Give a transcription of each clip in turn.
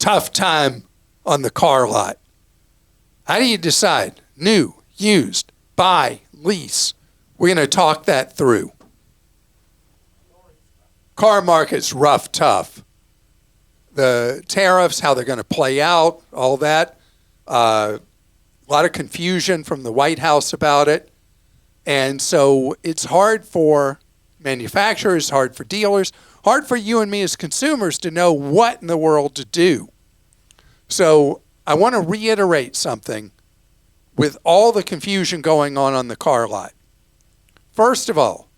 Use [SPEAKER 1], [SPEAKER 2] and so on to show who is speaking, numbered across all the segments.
[SPEAKER 1] tough time on the car lot. How do you decide? New, used, buy, lease? We're going to talk that through. Car market's rough, tough. The tariffs, how they're going to play out, all that. A lot of confusion from the White House about it. And so it's hard for manufacturers, hard for dealers, hard for you and me as consumers to know what in the world to do. So I want to reiterate something with all the confusion going on the car lot. First of all,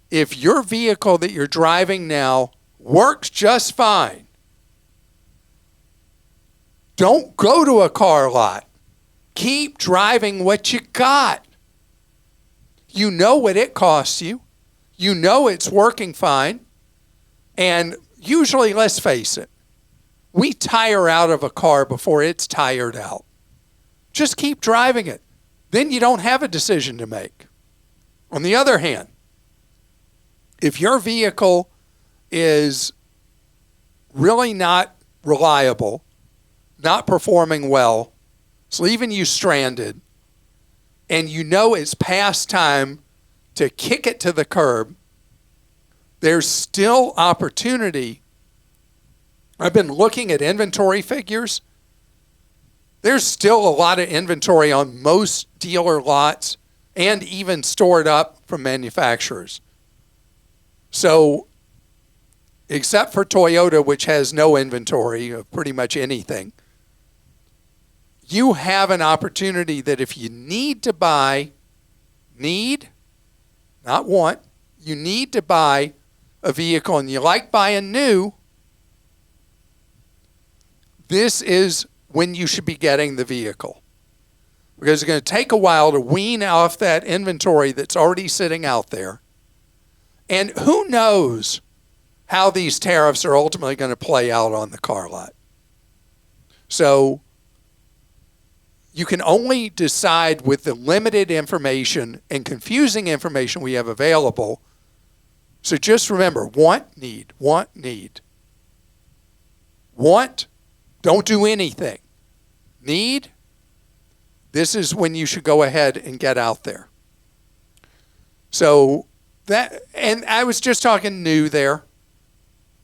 [SPEAKER 1] if your vehicle that you're driving now works just fine, don't go to a car lot. Keep driving what you got. You know what it costs you. You know it's working fine. And usually, let's face it, we tire out of a car before it's tired out. Just keep driving it. Then you don't have a decision to make. On the other hand, if your vehicle is really not reliable, not performing well, it's leaving you stranded, and you know it's past time to kick it to the curb, there's still opportunity. I've been looking at inventory figures. There's still a lot of inventory on most dealer lots and even stored up from manufacturers. So, except for Toyota, which has no inventory of pretty much anything, you have an opportunity that if you need to buy, not want, you need to buy a vehicle and you like buying new, this is when you should be getting the vehicle. Because it's going to take a while to wean off that inventory that's already sitting out there. And who knows how these tariffs are ultimately going to play out on the car lot. So you can only decide with the limited information and confusing information we have available. So just remember, want, need. Want, don't do anything. Need, this is when you should go ahead and get out there. So that, and I was just talking new there.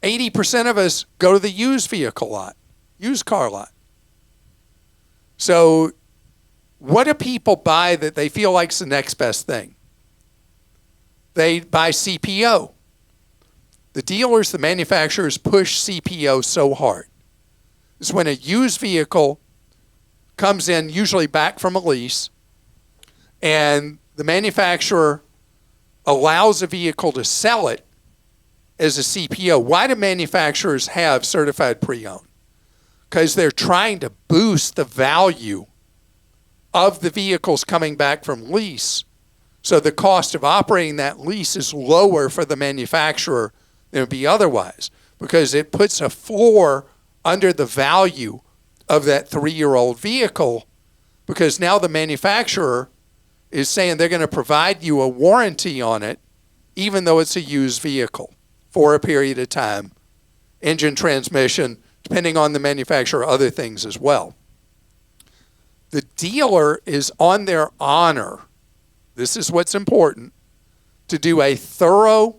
[SPEAKER 1] 80% of us go to the used vehicle lot, used car lot. So what do people buy that they feel like is the next best thing? They buy CPO. The dealers, the manufacturers push CPO so hard. It's when a used vehicle comes in, usually back from a lease, and the manufacturer allows a vehicle to sell it as a CPO. Why do manufacturers have certified pre-owned? Because they're trying to boost the value of the vehicles coming back from lease. So the cost of operating that lease is lower for the manufacturer than it would be otherwise, because it puts a floor under the value of that 3-year-old vehicle, because now the manufacturer is saying they're going to provide you a warranty on it, even though it's a used vehicle for a period of time. Engine, transmission, depending on the manufacturer, other things as well. The dealer is on their honor, this is what's important, to do a thorough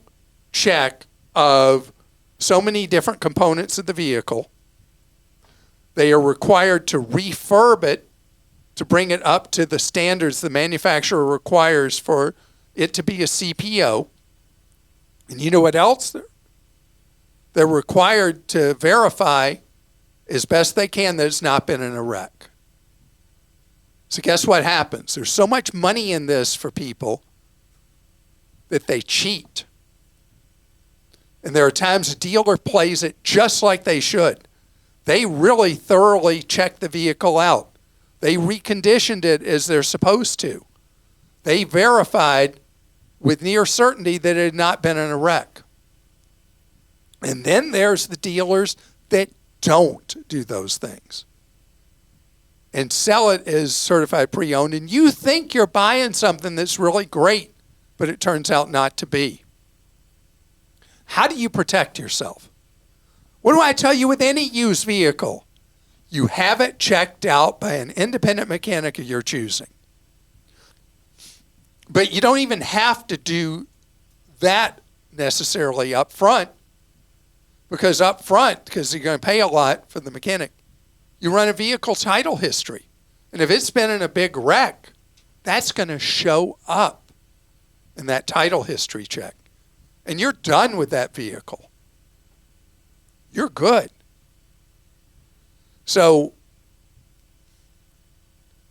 [SPEAKER 1] check of so many different components of the vehicle. They are required to refurb it to bring it up to the standards the manufacturer requires for it to be a CPO. And you know what else? They're required to verify as best they can that it's not been in a wreck. So guess what happens? There's so much money in this for people that they cheat. And there are times a dealer plays it just like they should. They really thoroughly checked the vehicle out. They reconditioned it as they're supposed to. They verified with near certainty that it had not been in a wreck. And then there's the dealers that don't do those things and sell it as certified pre-owned. And you think you're buying something that's really great, but it turns out not to be. How do you protect yourself? What do I tell you with any used vehicle? You have it checked out by an independent mechanic of your choosing. But you don't even have to do that necessarily up front, because up front, because you're going to pay a lot for the mechanic, you run a vehicle title history. And if it's been in a big wreck, that's going to show up in that title history check. And you're done with that vehicle. You're good. So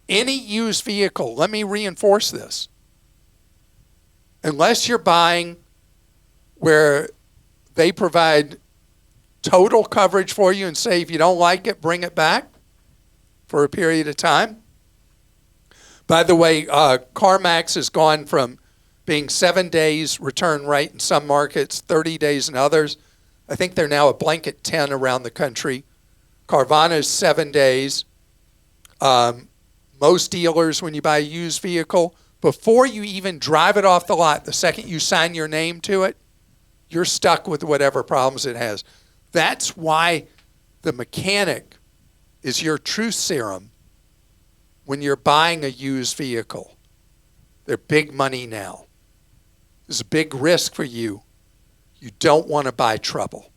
[SPEAKER 1] any used vehicle, let me reinforce this, unless you're buying where they provide total coverage for you and say if you don't like it, bring it back for a period of time. By the way, CarMax has gone from being 7 days return rate in some markets, 30 days in others. I think they're now a blanket 10 around the country. Carvana is 7 days. Most dealers, when you buy a used vehicle, before you even drive it off the lot, the second you sign your name to it, you're stuck with whatever problems it has. That's why the mechanic is your truth serum when you're buying a used vehicle. They're big money now. There's a big risk for you. You don't want to buy trouble.